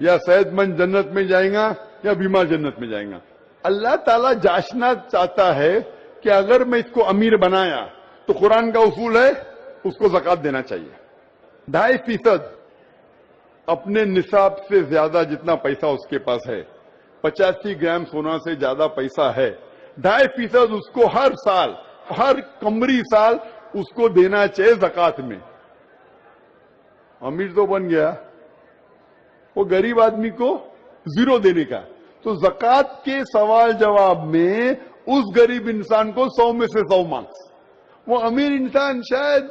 یا صحت مند جنت میں جائیں گا یا بیمار جنت میں جائیں گا. اللہ تعالیٰ جانچنا چاہتا ہے کہ اگر میں اس کو امیر بنایا تو قرآن کا اصول ہے اس کو زکات دینا چاہیے. 2.5% اپنے نصاب سے زیادہ جتنا پیسہ اس کے پاس ہے, 85 گرام سونا سے زیادہ پیسہ ہے, 2.5% اس کو ہر سال, ہر قمری سال اس کو دینا چاہیے زکات میں. امیر تو بن گیا, وہ غریب آدمی کو 0 دینے کا. تو زکات کے سوال جواب میں اس غریب انسان کو 100 میں سے 100 مارکس. وہ امیر انسان شاید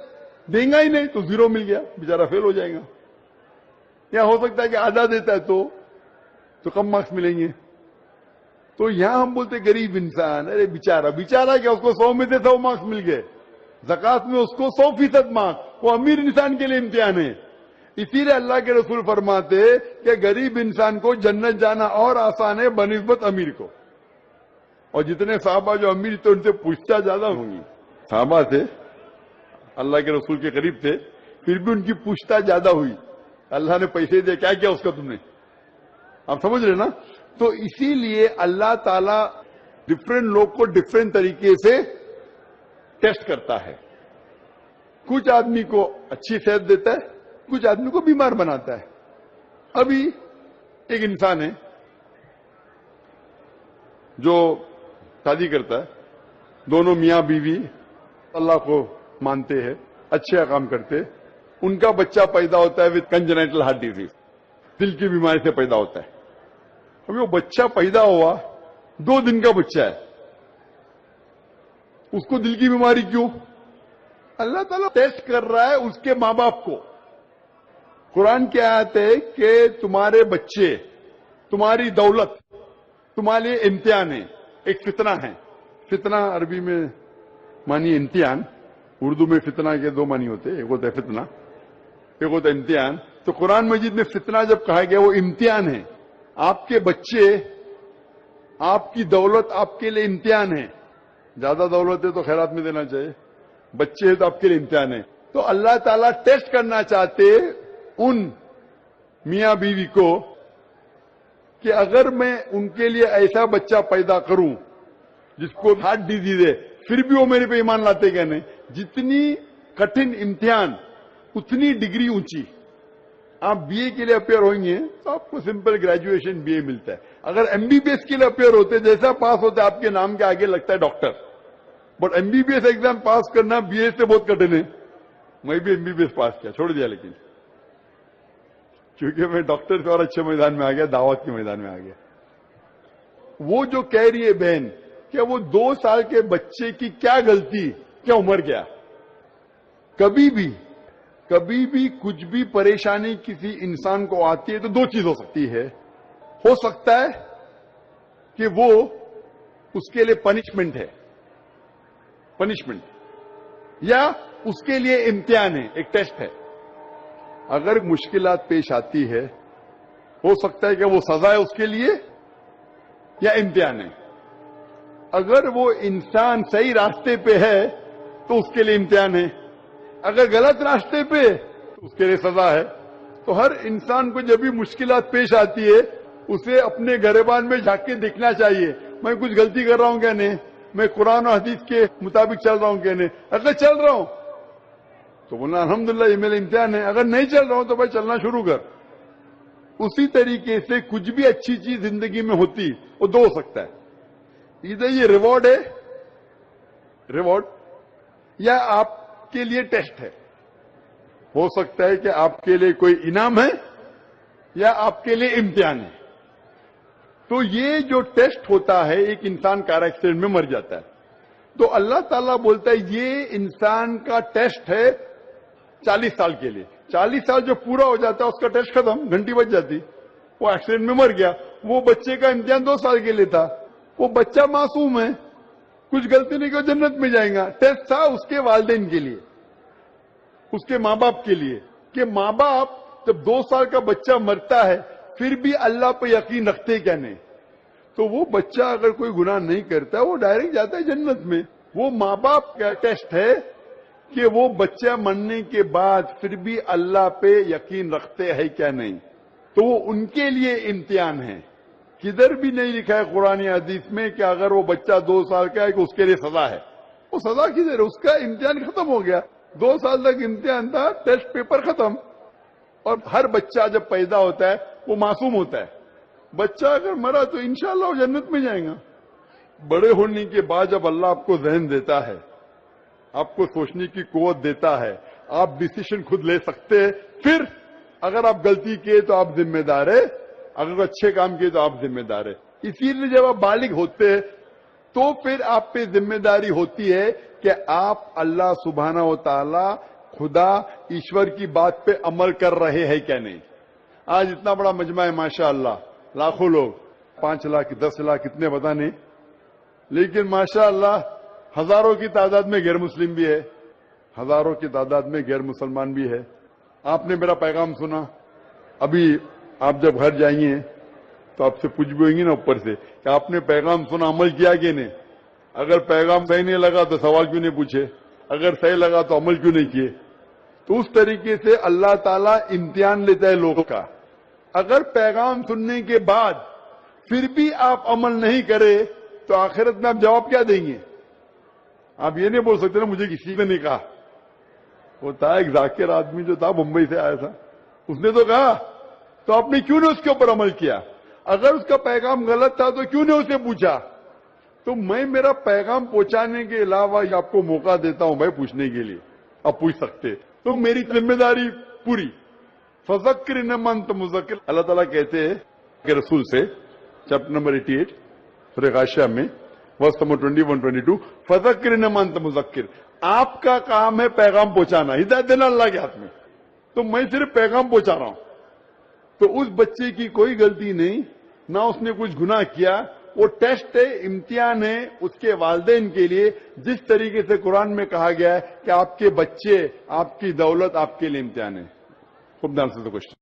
دیں گا ہی نہیں تو 0 مل گیا, بیچارہ فیل ہو جائے گا. یا ہو سکتا ہے کہ آدھا دیتا ہے تو کم مارکس ملیں گے. تو یہاں ہم بولتے غریب انسان, ارے بیچارہ کیا, اس کو 100 میں سے 100 مارکس مل گئے. زکات میں اس کو 100% مارکس. وہ امیر انسان کے لیے امتحان ہے. اسی لیے اللہ کے رسول فرماتے کہ غریب انسان کو جنت جانا اور آسان ہے بنسبت امیر کو. اور جتنے صحابہ جو امیر تھے ان سے پوچھتا زیادہ ہوں گی. صحابہ تھے, اللہ کے رسول کے قریب تھے, پھر بھی ان کی پوچھتا زیادہ ہوئی. اللہ نے پیسے دے, کیا کیا اس کا تم نے؟ آپ سمجھ رہے نا. تو اسی لیے اللہ تعالیٰ ڈفرینٹ لوگ کو ڈفرینٹ طریقے سے ٹیسٹ کرتا ہے. کچھ آدمی کو اچھی صحت دیتا ہے, کچھ آدمی کو بیمار بناتا ہے. ابھی ایک انسان ہے جو شادی کرتا ہے, دونوں میاں بیوی اللہ کو مانتے ہیں, اچھے کام کرتے, ان کا بچہ پیدا ہوتا ہے وتھ کنجنائٹل ہارٹ ڈیزیز, دل کی بیماری سے پیدا ہوتا ہے. ابھی وہ بچہ پیدا ہوا 2 دن کا بچہ ہے, اس کو دل کی بیماری کیوں؟ اللہ تعالیٰ ٹیسٹ کر رہا ہے اس کے ماں باپ کو. قرآن کی آیت ہے کہ تمہارے بچے, تمہاری دولت تمہارے لیے امتحان ہے, ایک فتنہ ہے. فتنہ عربی میں مانی امتحان, اردو میں فتنہ کے 2 معنی ہوتے, ایک ہوتا ہے فتنہ, ایک ہوتا ہے امتحان. تو قرآن مجید میں فتنہ جب کہا گیا وہ امتحان ہے. آپ کے بچے, آپ کی دولت آپ کے لیے امتحان ہے. زیادہ دولت ہے تو خیرات میں دینا چاہیے, بچے ہیں تو آپ کے لیے امتحان ہے. تو اللہ تعالیٰ ٹیسٹ کرنا چاہتے ان میاں بیوی کو کہ اگر میں ان کے لیے ایسا بچہ پیدا کروں جس کو ہارٹ ڈیزیز ہے, پھر بھی وہ میرے پہ ایمان لاتے کہ نہیں. جتنی کٹھن امتحان اتنی ڈگری اونچی. آپ بی اے کے لیے اپیئر ہوئیں گے تو آپ کو سمپل گریجویشن بی اے ملتا ہے. اگر ایم بی بی ایس کے لیے اپیئر ہوتے, جیسا پاس ہوتے آپ کے نام کے آگے لگتا ہے doctor. But M B B S exam pass کرنا بی اے سے بہت کٹھن ہے. میں بھی M B B S pass کیا, چھوڑ دیا, لیکن کیونکہ میں ڈاکٹر سے اور اچھے میدان میں آ گیا, دعوت کے میدان میں آ گیا. وہ جو کہہ رہی ہے بہن کہ وہ 2 سال کے بچے کی کیا غلطی, کیا عمر کیا. کبھی بھی کچھ بھی پریشانی کسی انسان کو آتی ہے تو 2 چیز ہو سکتی ہے. ہو سکتا ہے کہ وہ اس کے لیے پنشمنٹ ہے, یا اس کے لیے امتحان ہے, ایک ٹیسٹ ہے. اگر مشکلات پیش آتی ہے ہو سکتا ہے کہ وہ سزا ہے اس کے لیے یا امتحان ہے. اگر وہ انسان صحیح راستے پہ ہے تو اس کے لیے امتحان ہے, اگر غلط راستے پہ تو اس کے لیے سزا ہے. تو ہر انسان کو جب بھی مشکلات پیش آتی ہے اسے اپنے گریبان میں جھانک کے دیکھنا چاہیے, میں کچھ غلطی کر رہا ہوں کیا نہیں, میں قرآن و حدیث کے مطابق چل رہا ہوں کیا نہیں. اگر چل رہا ہوں تو بولنا الحمدللہ یہ میرا امتحان ہے, اگر نہیں چل رہا ہوں تو بھائی چلنا شروع کر. اسی طریقے سے کچھ بھی اچھی چیز زندگی میں ہوتی وہ 2 ہو سکتا ہے, ادھر یہ ریوارڈ ہے, ریوارڈ, یا آپ کے لیے ٹیسٹ ہے. ہو سکتا ہے کہ آپ کے لیے کوئی انعام ہے یا آپ کے لیے امتحان ہے. تو یہ جو ٹیسٹ ہوتا ہے, ایک انسان کار ایکسیڈنٹ میں مر جاتا ہے تو اللہ تعالیٰ بولتا ہے یہ انسان کا ٹیسٹ ہے 40 سال کے لیے. 40 سال جو پورا ہو جاتا ہے اس کا ٹیسٹ ختم, گھنٹی بج جاتی, وہ ایکسیڈنٹ میں مر گیا. وہ بچے کا امتحان 2 سال کے لیے تھا, وہ بچہ معصوم ہے, کچھ غلطی نہیں کہ جنت میں جائیں گا. ٹیسٹ تھا اس کے والدین کے لیے, اس کے ماں باپ کے لیے, کہ ماں باپ جب 2 سال کا بچہ مرتا ہے پھر بھی اللہ پہ یقین رکھتے کیا نہیں. تو وہ بچہ اگر کوئی گناہ نہیں کرتا وہ ڈائریکٹ جاتا ہے جنت میں. وہ ماں باپ کا ٹیسٹ ہے کہ وہ بچہ مرنے کے بعد پھر بھی اللہ پہ یقین رکھتے ہیں کیا نہیں. تو وہ ان کے لیے امتحان ہے. کدھر بھی نہیں لکھا ہے قرآن حدیث میں کہ اگر وہ بچہ 2 سال کا ہے کہ اس کے لیے سزا ہے. وہ سزا کدھر ہے؟ اس کا امتحان ختم ہو گیا. 2 سال تک امتحان تھا، ٹیسٹ پیپر ختم. اور ہر بچہ جب پیدا ہوتا ہے وہ معصوم ہوتا ہے. بچہ اگر مرا تو انشاءاللہ وہ جنت میں جائیں گا. بڑے ہونے کے بعد جب اللہ آپ کو ذہن دیتا ہے، آپ کو سوچنے کی قوت دیتا ہے، آپ ڈیسیشن خود لے سکتے ہیں، پھر اگر آپ غلطی کیے تو آپ ذمہ دار ہے، اگر اچھے کام کیے تو آپ ذمہ دار ہے. اسی لیے جب آپ بالغ ہوتے ہیں تو پھر آپ پہ ذمہ داری ہوتی ہے کہ آپ اللہ سبحانہ و تعالی خدا ایشور کی بات پہ عمل کر رہے ہیں کیا نہیں. آج اتنا بڑا مجمع ہے ماشاءاللہ، لاکھوں لوگ، 5 لاکھ 10 لاکھ کتنے پتہ نہیں، لیکن ماشاءاللہ ہزاروں کی تعداد میں غیر مسلم بھی ہے، ہزاروں کی تعداد میں غیر مسلمان بھی ہے. آپ نے میرا پیغام سنا. ابھی آپ جب گھر جائیں گے تو آپ سے پوچھ بھی ہوئیں گی نا اوپر سے کہ آپ نے پیغام سنا، عمل کیا کہ نہیں. اگر پیغام صحیح نہیں لگا تو سوال کیوں نہیں پوچھے، اگر صحیح لگا تو عمل کیوں نہیں کیے. تو اس طریقے سے اللہ تعالیٰ امتحان لیتا ہے لوگوں کا. اگر پیغام سننے کے بعد پھر بھی آپ عمل نہیں کرے تو آخرت میں آپ جواب کیا دیں گے؟ آپ یہ نہیں بول سکتے نا مجھے کسی نے نہیں کہا. وہ تھا ایک ذاکر آدمی جو تھا، ممبئی سے آیا تھا، اس نے تو کہا، تو آپ نے کیوں نہیں اس کے اوپر عمل کیا؟ اگر اس کا پیغام غلط تھا تو کیوں نہیں اسے پوچھا؟ تو میں میرا پیغام پہنچانے کے علاوہ آپ کو موقع دیتا ہوں بھائی پوچھنے کے لیے، آپ پوچھ سکتے. تو میری ذمہ داری پوری. فذکر انما انت مذکر. اللہ تعالیٰ کہتے ہیں کہ رسول سے چیپٹر نمبر 88 سورہ غاشیہ میں ورس نمبر 21-22 فذکر انما انت مذکر. آپ کا کام ہے پیغام پہنچانا، ہدایت دینا اللہ کے ہاتھ میں. تو میں صرف پیغام پہنچا رہا ہوں. تو اس بچے کی کوئی غلطی نہیں، نہ اس نے کچھ گناہ کیا. وہ ٹیسٹ ہے، امتحان ہے اس کے والدین کے لیے. جس طریقے سے قرآن میں کہا گیا ہے کہ آپ کے بچے، آپ کی دولت آپ کے لیے امتحان ہے. خوب دھیان سے کوشچن